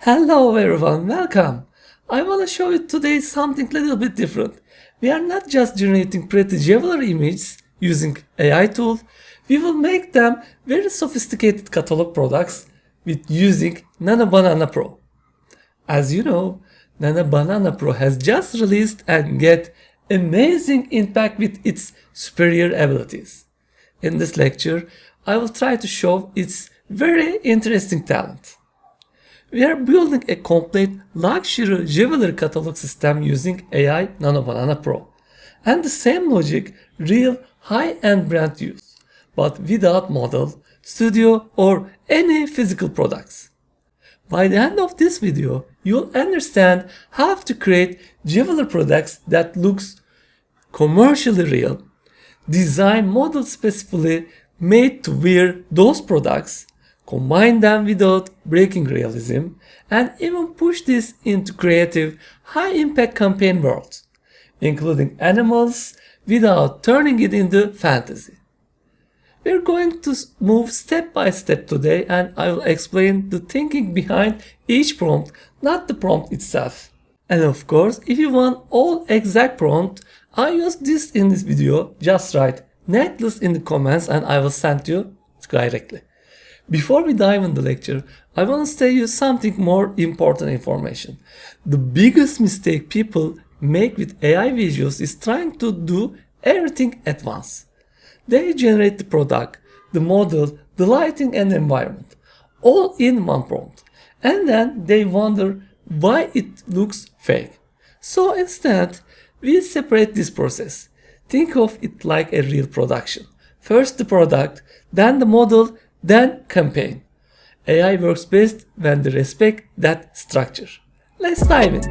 Hello everyone, welcome! I want to show you today something little bit different. We are not just generating pretty jewelry images using AI tool, we will make them very sophisticated catalog products with using Nano Banana Pro. As you know, Nano Banana Pro has just released and get amazing impact with its superior abilities. In this lecture, I will try to show its very interesting talent. We are building a complete luxury jewelry catalog system using AI Nano Banana Pro. And the same logic real high-end brand use, but without model, studio or any physical products. By the end of this video, you'll understand how to create jewelry products that looks commercially real, design models specifically made to wear those products, combine them without breaking realism, and even push this into creative, high-impact campaign worlds, including animals without turning it into fantasy. We're going to move step by step today, and I will explain the thinking behind each prompt, not the prompt itself. And of course, if you want all exact prompt, I use this in this video. Just write necklace in the comments and I will send you directly. Before we dive in the lecture, I want to tell you something more important information. The biggest mistake people make with AI visuals is trying to do everything at once. They generate the product, the model, the lighting and the environment, all in one prompt. And then they wonder why it looks fake. So instead, we separate this process. Think of it like a real production. First the product, then the model, then campaign. AI works best when they respect that structure. Let's dive in.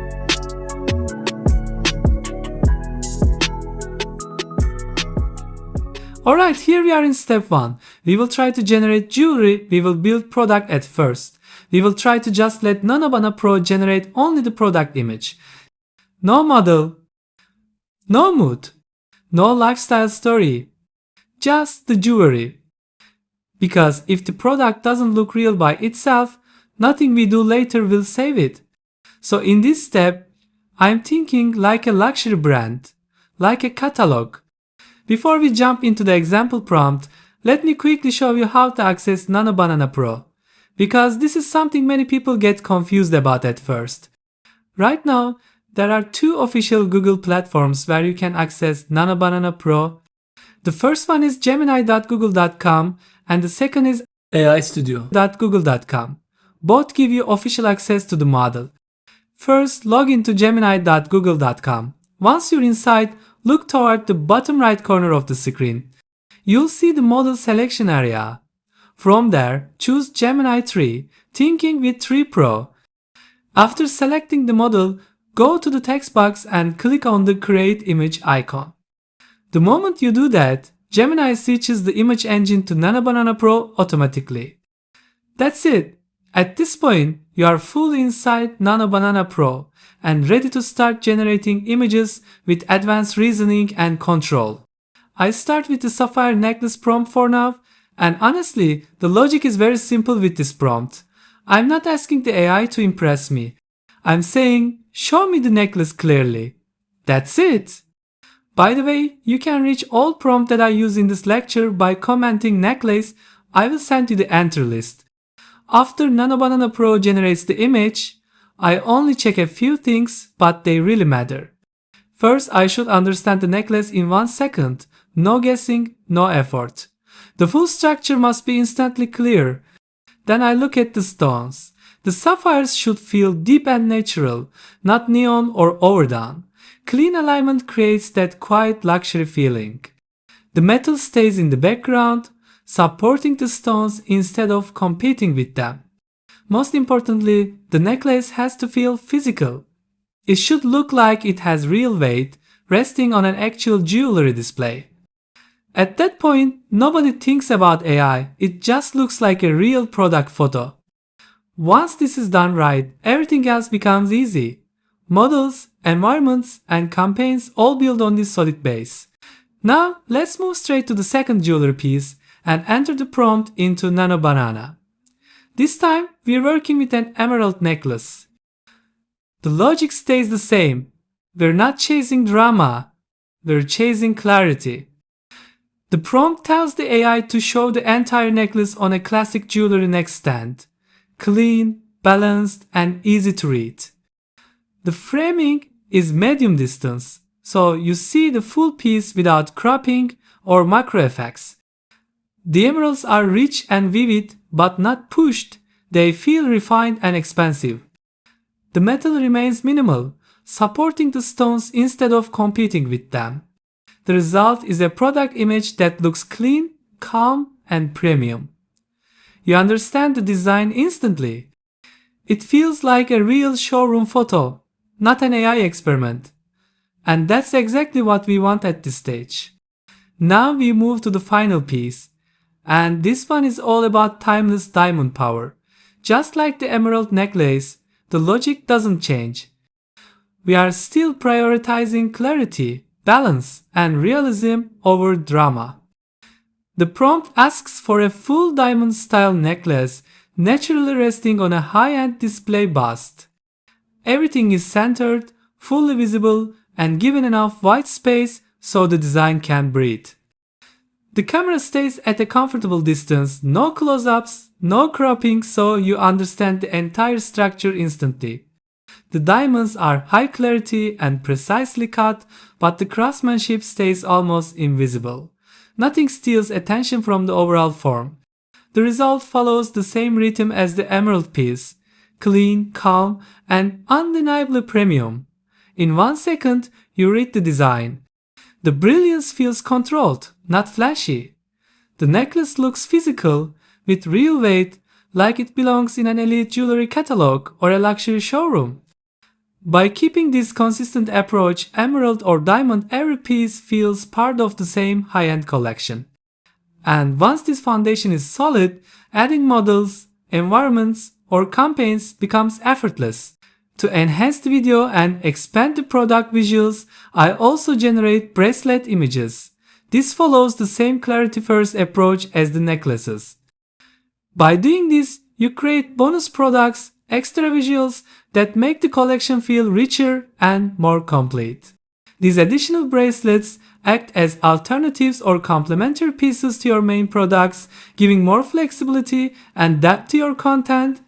Alright, here we are in step 1. We will try to generate jewelry, we will build product at first. We will try to just let Nano Banana Pro generate only the product image. No model, no mood, no lifestyle story, just the jewelry. Because if the product doesn't look real by itself, nothing we do later will save it. So in this step, I'm thinking like a luxury brand, like a catalog. Before we jump into the example prompt, let me quickly show you how to access Nano Banana Pro. Because this is something many people get confused about at first. Right now, there are two official Google platforms where you can access Nano Banana Pro. The first one is gemini.google.com and the second is aistudio.google.com. Both give you official access to the model. First, log into gemini.google.com. Once you're inside, look toward the bottom right corner of the screen. You'll see the model selection area. From there, choose Gemini 3, Thinking with 3 Pro. After selecting the model, go to the text box and click on the Create Image icon. The moment you do that, Gemini switches the image engine to Nano Banana Pro automatically. That's it. At this point, you are fully inside Nano Banana Pro and ready to start generating images with advanced reasoning and control. I start with the sapphire necklace prompt for now, and honestly, the logic is very simple with this prompt. I'm not asking the AI to impress me. I'm saying, show me the necklace clearly. That's it. By the way, you can reach all prompts that I use in this lecture by commenting necklace. I will send you the enter list. After Nano Banana Pro generates the image, I only check a few things, but they really matter. First, I should understand the necklace in 1 second. No guessing, no effort. The full structure must be instantly clear. Then I look at the stones. The sapphires should feel deep and natural, not neon or overdone. Clean alignment creates that quiet luxury feeling. The metal stays in the background, supporting the stones instead of competing with them. Most importantly, the necklace has to feel physical. It should look like it has real weight, resting on an actual jewelry display. At that point, nobody thinks about AI, it just looks like a real product photo. Once this is done right, everything else becomes easy. Models, environments, and campaigns all build on this solid base. Now, let's move straight to the second jewelry piece and enter the prompt into Nano Banana. This time, we're working with an emerald necklace. The logic stays the same. We're not chasing drama, we're chasing clarity. The prompt tells the AI to show the entire necklace on a classic jewelry neckstand. Clean, balanced, and easy to read. The framing is medium distance, so you see the full piece without cropping or macro effects. The emeralds are rich and vivid, but not pushed. They feel refined and expensive. The metal remains minimal, supporting the stones instead of competing with them. The result is a product image that looks clean, calm, and premium. You understand the design instantly. It feels like a real showroom photo, not an AI experiment. And that's exactly what we want at this stage. Now we move to the final piece. And this one is all about timeless diamond power. Just like the emerald necklace, the logic doesn't change. We are still prioritizing clarity, balance, and realism over drama. The prompt asks for a full diamond-style necklace naturally resting on a high-end display bust. Everything is centered, fully visible, and given enough white space so the design can breathe. The camera stays at a comfortable distance, no close-ups, no cropping, so you understand the entire structure instantly. The diamonds are high clarity and precisely cut, but the craftsmanship stays almost invisible. Nothing steals attention from the overall form. The result follows the same rhythm as the emerald piece, clean, calm, and undeniably premium. In 1 second, you read the design. The brilliance feels controlled, not flashy. The necklace looks physical, with real weight, like it belongs in an elite jewelry catalog or a luxury showroom. By keeping this consistent approach, emerald or diamond, every piece feels part of the same high-end collection. And once this foundation is solid, adding models, environments, or campaigns becomes effortless. To enhance the video and expand the product visuals, I also generate bracelet images. This follows the same clarity-first approach as the necklaces. By doing this, you create bonus products, extra visuals that make the collection feel richer and more complete. These additional bracelets act as alternatives or complementary pieces to your main products, giving more flexibility and depth to your content.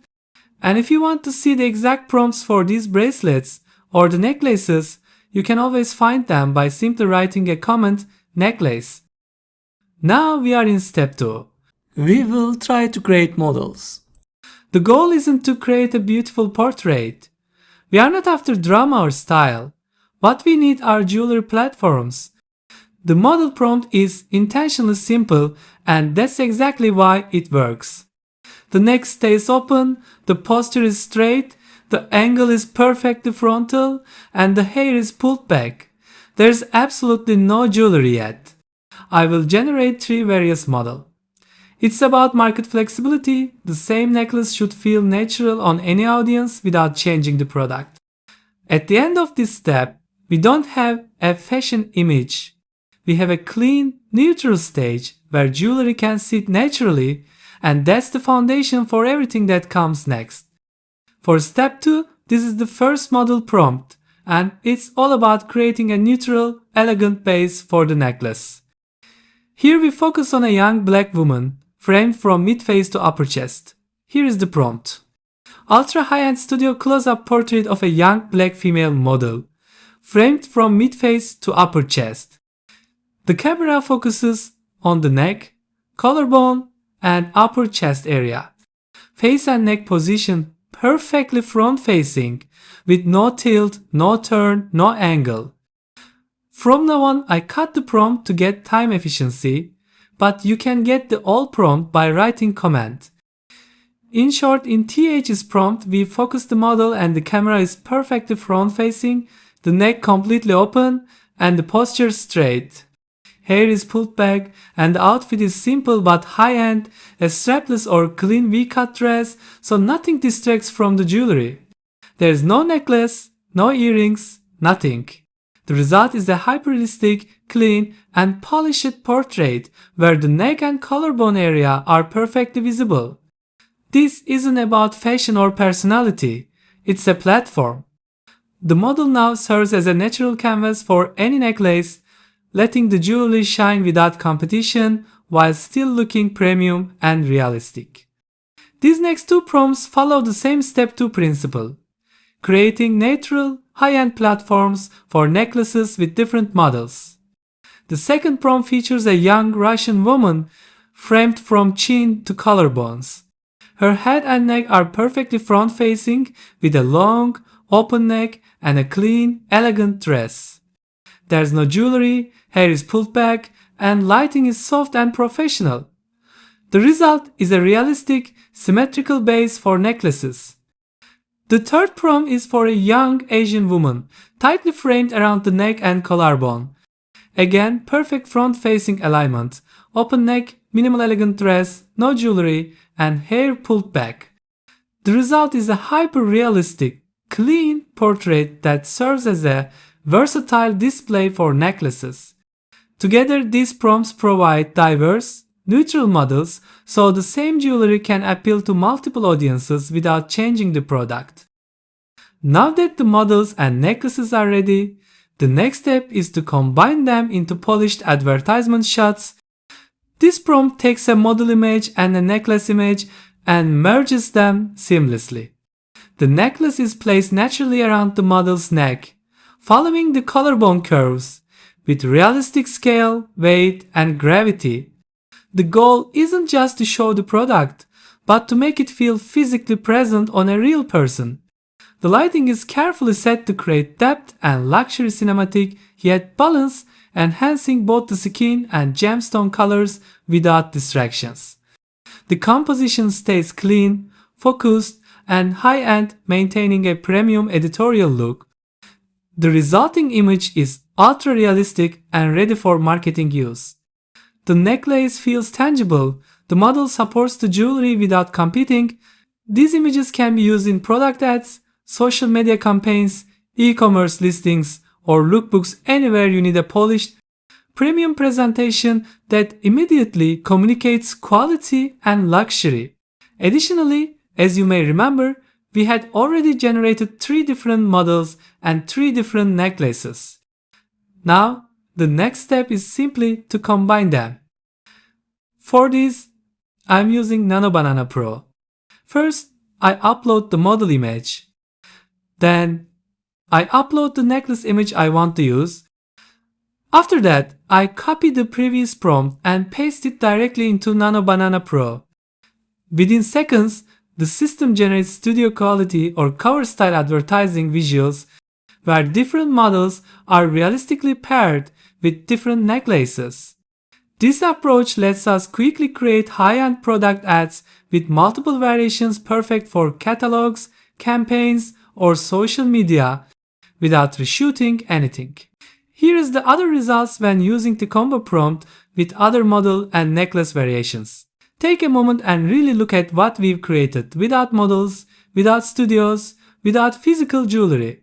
And if you want to see the exact prompts for these bracelets or the necklaces, you can always find them by simply writing a comment necklace. Now we are in step 2. We will try to create models. The goal isn't to create a beautiful portrait. We are not after drama or style. What we need are jewelry platforms. The model prompt is intentionally simple, and that's exactly why it works. The neck stays open, the posture is straight, the angle is perfectly frontal, and the hair is pulled back. There's absolutely no jewelry yet. I will generate 3 various models. It's about market flexibility. The same necklace should feel natural on any audience without changing the product. At the end of this step, we don't have a fashion image. We have a clean, neutral stage where jewelry can sit naturally, and that's the foundation for everything that comes next. For step 2, this is the first model prompt, and it's all about creating a neutral, elegant base for the necklace. Here we focus on a young black woman, framed from mid-face to upper chest. Here is the prompt. Ultra high-end studio close-up portrait of a young black female model, framed from mid-face to upper chest. The camera focuses on the neck, collarbone, and upper chest area. Face and neck position perfectly front-facing, with no tilt, no turn, no angle. From now on, I cut the prompt to get time efficiency, but you can get the all prompt by writing comment. In short, in TH's prompt, we focus the model and the camera is perfectly front-facing, the neck completely open, and the posture straight. Hair is pulled back, and the outfit is simple but high-end, a strapless or clean V-cut dress, so nothing distracts from the jewelry. There's no necklace, no earrings, nothing. The result is a hyper-realistic, clean, and polished portrait where the neck and collarbone area are perfectly visible. This isn't about fashion or personality, it's a platform. The model now serves as a natural canvas for any necklace, letting the jewelry shine without competition while still looking premium and realistic. These next two prompts follow the same step 2 principle, creating natural, high-end platforms for necklaces with different models. The second prompt features a young Russian woman framed from chin to collarbones. Her head and neck are perfectly front-facing with a long, open neck and a clean, elegant dress. There's no jewelry, hair is pulled back, and lighting is soft and professional. The result is a realistic, symmetrical base for necklaces. The third prompt is for a young Asian woman, tightly framed around the neck and collarbone. Again, perfect front-facing alignment, open neck, minimal elegant dress, no jewelry, and hair pulled back. The result is a hyper-realistic, clean portrait that serves as a versatile display for necklaces. Together, these prompts provide diverse, neutral models so the same jewelry can appeal to multiple audiences without changing the product. Now that the models and necklaces are ready, the next step is to combine them into polished advertisement shots. This prompt takes a model image and a necklace image and merges them seamlessly. The necklace is placed naturally around the model's neck, following the collarbone curves, with realistic scale, weight, and gravity. The goal isn't just to show the product, but to make it feel physically present on a real person. The lighting is carefully set to create depth and luxury cinematic, yet balance, enhancing both the skin and gemstone colors without distractions. The composition stays clean, focused, and high-end, maintaining a premium editorial look. The resulting image is ultra-realistic and ready for marketing use. The necklace feels tangible, the model supports the jewelry without competing. These images can be used in product ads, social media campaigns, e-commerce listings, or lookbooks anywhere you need a polished, premium presentation that immediately communicates quality and luxury. Additionally, as you may remember, we had already generated 3 different models and 3 different necklaces. Now, the next step is simply to combine them. For this, I'm using Nano Banana Pro. First, I upload the model image. Then, I upload the necklace image I want to use. After that, I copy the previous prompt and paste it directly into Nano Banana Pro. Within seconds, the system generates studio quality or cover style advertising visuals where different models are realistically paired with different necklaces. This approach lets us quickly create high-end product ads with multiple variations perfect for catalogs, campaigns, or social media without reshooting anything. Here is the other results when using the combo prompt with other model and necklace variations. Take a moment and really look at what we've created without models, without studios, without physical jewelry.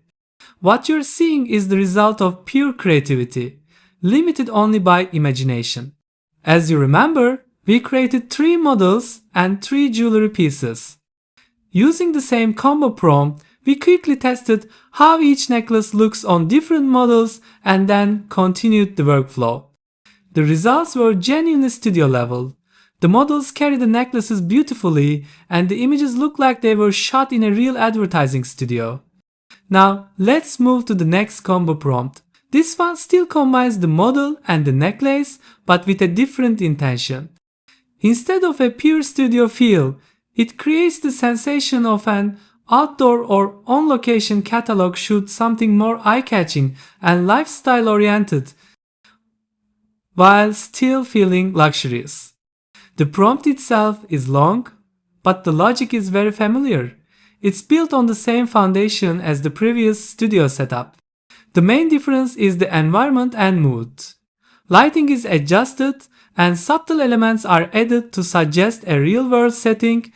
What you're seeing is the result of pure creativity, limited only by imagination. As you remember, we created 3 models and 3 jewelry pieces. Using the same combo prompt, we quickly tested how each necklace looks on different models and then continued the workflow. The results were genuinely studio level. The models carry the necklaces beautifully and the images look like they were shot in a real advertising studio. Now let's move to the next combo prompt. This one still combines the model and the necklace but with a different intention. Instead of a pure studio feel, it creates the sensation of an outdoor or on-location catalog shoot, something more eye-catching and lifestyle-oriented while still feeling luxurious. The prompt itself is long, but the logic is very familiar. It's built on the same foundation as the previous studio setup. The main difference is the environment and mood. Lighting is adjusted and subtle elements are added to suggest a real-world setting,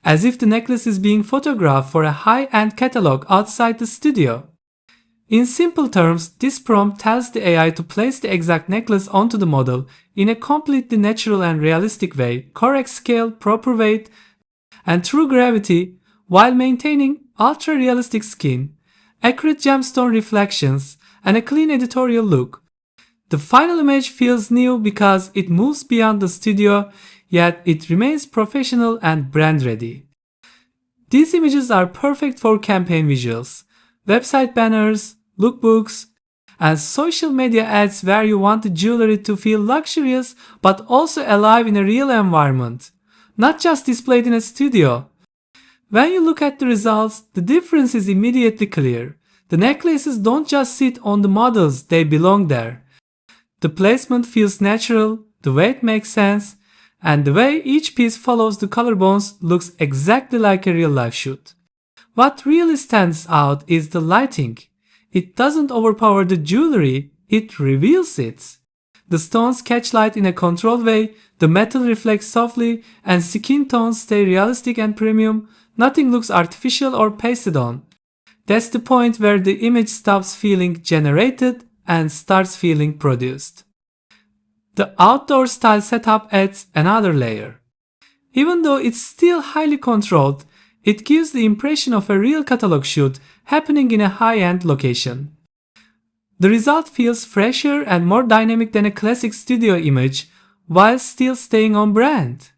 as if the necklace is being photographed for a high-end catalog outside the studio. In simple terms, this prompt tells the AI to place the exact necklace onto the model in a completely natural and realistic way, correct scale, proper weight, and true gravity while maintaining ultra-realistic skin, accurate gemstone reflections, and a clean editorial look. The final image feels new because it moves beyond the studio, yet it remains professional and brand ready. These images are perfect for campaign visuals, website banners, lookbooks, and social media ads where you want the jewelry to feel luxurious but also alive in a real environment, not just displayed in a studio. When you look at the results, the difference is immediately clear. The necklaces don't just sit on the models, they belong there. The placement feels natural, the weight makes sense, and the way each piece follows the collarbones looks exactly like a real-life shoot. What really stands out is the lighting. It doesn't overpower the jewelry, it reveals it. The stones catch light in a controlled way, the metal reflects softly, and skin tones stay realistic and premium. Nothing looks artificial or pasted on. That's the point where the image stops feeling generated and starts feeling produced. The outdoor style setup adds another layer. Even though it's still highly controlled, it gives the impression of a real catalog shoot happening in a high-end location. The result feels fresher and more dynamic than a classic studio image while still staying on brand.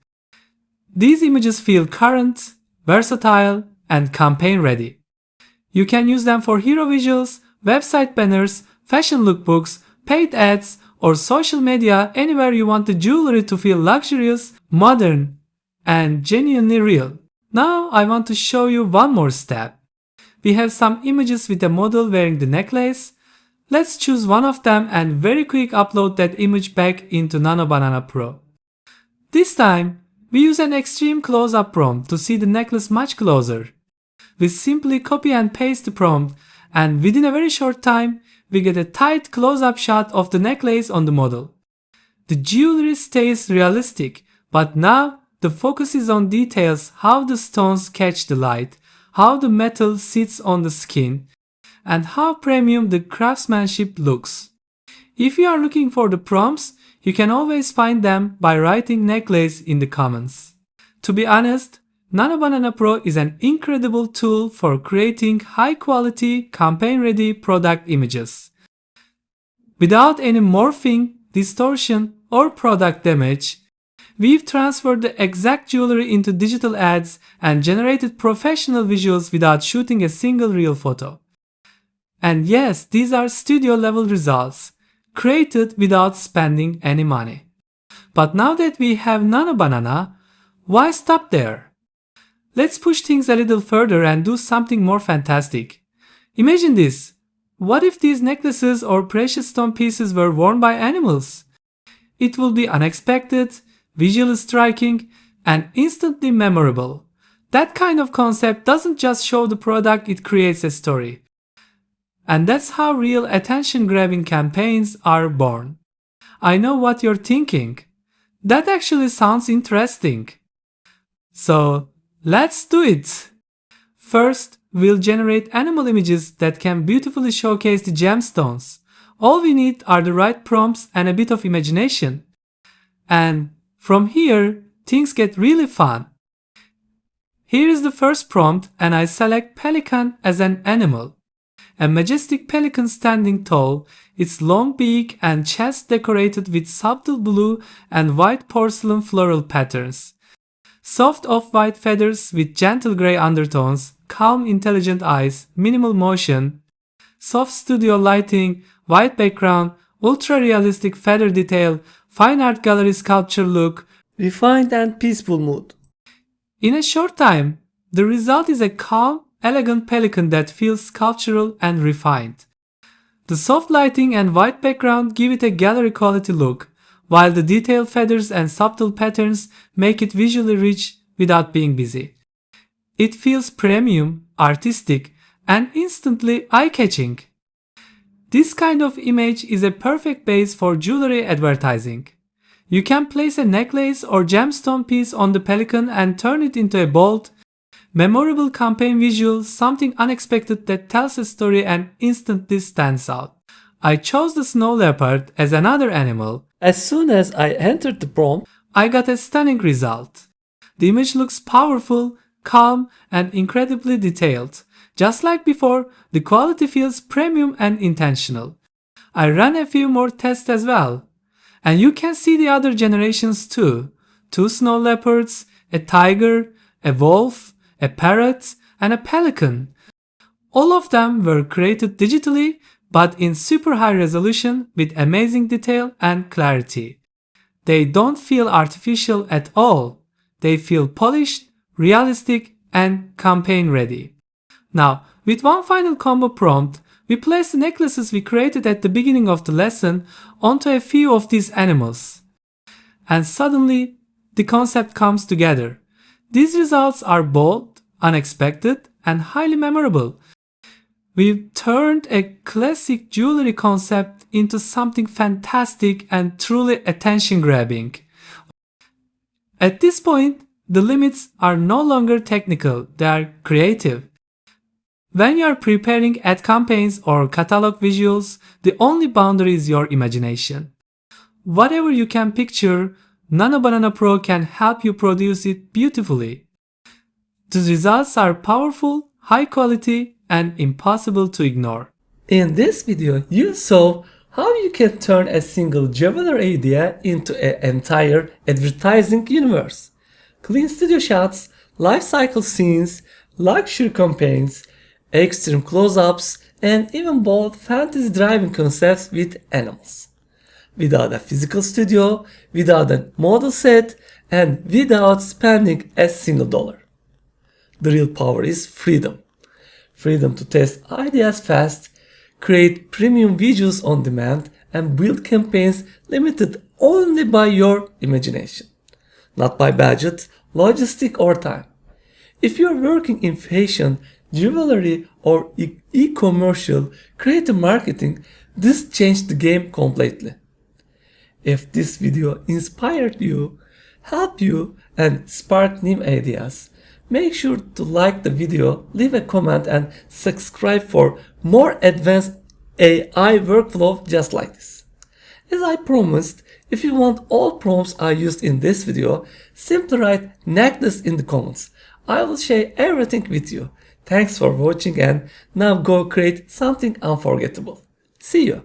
These images feel current, versatile, and campaign ready. You can use them for hero visuals, website banners, fashion lookbooks, paid ads, or social media anywhere you want the jewelry to feel luxurious, modern, and genuinely real. Now I want to show you one more step. We have some images with a model wearing the necklace. Let's choose one of them and very quick upload that image back into Nano Banana Pro. This time, we use an extreme close-up prompt to see the necklace much closer. We simply copy and paste the prompt, and within a very short time, we get a tight close-up shot of the necklace on the model. The jewelry stays realistic, but now the focus is on details, how the stones catch the light, how the metal sits on the skin, and how premium the craftsmanship looks. If you are looking for the prompts, you can always find them by writing necklace in the comments. To be honest, Nano Banana Pro is an incredible tool for creating high-quality, campaign-ready product images. Without any morphing, distortion, or product damage, we've transferred the exact jewelry into digital ads and generated professional visuals without shooting a single real photo. And yes, these are studio-level results, created without spending any money. But now that we have Nano Banana, why stop there? Let's push things a little further and do something more fantastic. Imagine this. What if these necklaces or precious stone pieces were worn by animals? It will be unexpected, visually striking, and instantly memorable. That kind of concept doesn't just show the product, it creates a story. And that's how real attention-grabbing campaigns are born. I know what you're thinking. That actually sounds interesting. So, let's do it! First, we'll generate animal images that can beautifully showcase the gemstones. All we need are the right prompts and a bit of imagination. And from here, things get really fun. Here is the first prompt, and I select pelican as an animal. A majestic pelican standing tall, its long beak and chest decorated with subtle blue and white porcelain floral patterns. Soft off-white feathers with gentle gray undertones, calm intelligent eyes, minimal motion, soft studio lighting, white background, ultra-realistic feather detail, fine art gallery sculpture look, Refined and peaceful mood. In a short time, the result is a calm, elegant pelican that feels sculptural and refined. The soft lighting and white background give it a gallery quality look, while the detailed feathers and subtle patterns make it visually rich without being busy. It feels premium, artistic, and instantly eye-catching. This kind of image is a perfect base for jewelry advertising. You can place a necklace or gemstone piece on the pelican and turn it into a bold, memorable campaign visual, something unexpected that tells a story and instantly stands out. I chose the snow leopard as another animal. As soon as I entered the prompt, I got a stunning result. The image looks powerful, calm, and incredibly detailed. Just like before, the quality feels premium and intentional. I ran a few more tests as well. And you can see the other generations too. 2 snow leopards, a tiger, a wolf, a parrot, and a pelican. All of them were created digitally, but in super high resolution with amazing detail and clarity. They don't feel artificial at all. They feel polished, realistic, and campaign ready. Now, with one final combo prompt, we place the necklaces we created at the beginning of the lesson onto a few of these animals. And suddenly, the concept comes together. These results are bold, unexpected, and highly memorable. We've turned a classic jewelry concept into something fantastic and truly attention-grabbing. At this point, the limits are no longer technical, they are creative. When you are preparing ad campaigns or catalog visuals, the only boundary is your imagination. Whatever you can picture, Nano Banana Pro can help you produce it beautifully. The results are powerful, high quality, and impossible to ignore. In this video, you saw how you can turn a single jeweler idea into an entire advertising universe. Clean studio shots, life cycle scenes, luxury campaigns, extreme close-ups, and even bold fantasy driving concepts with animals. Without a physical studio, without a model set, and without spending a single dollar. The real power is freedom. Freedom to test ideas fast, create premium visuals on demand, and build campaigns limited only by your imagination, not by budget, logistic, or time. If you're working in fashion, jewelry, or e-commercial creative marketing, this changed the game completely. If this video inspired you, helped you, and sparked new ideas, make sure to like the video, leave a comment, and subscribe for more advanced AI workflow just like this. As I promised, if you want all prompts I used in this video, simply write necklace in the comments. I will share everything with you. Thanks for watching, and now go create something unforgettable. See you!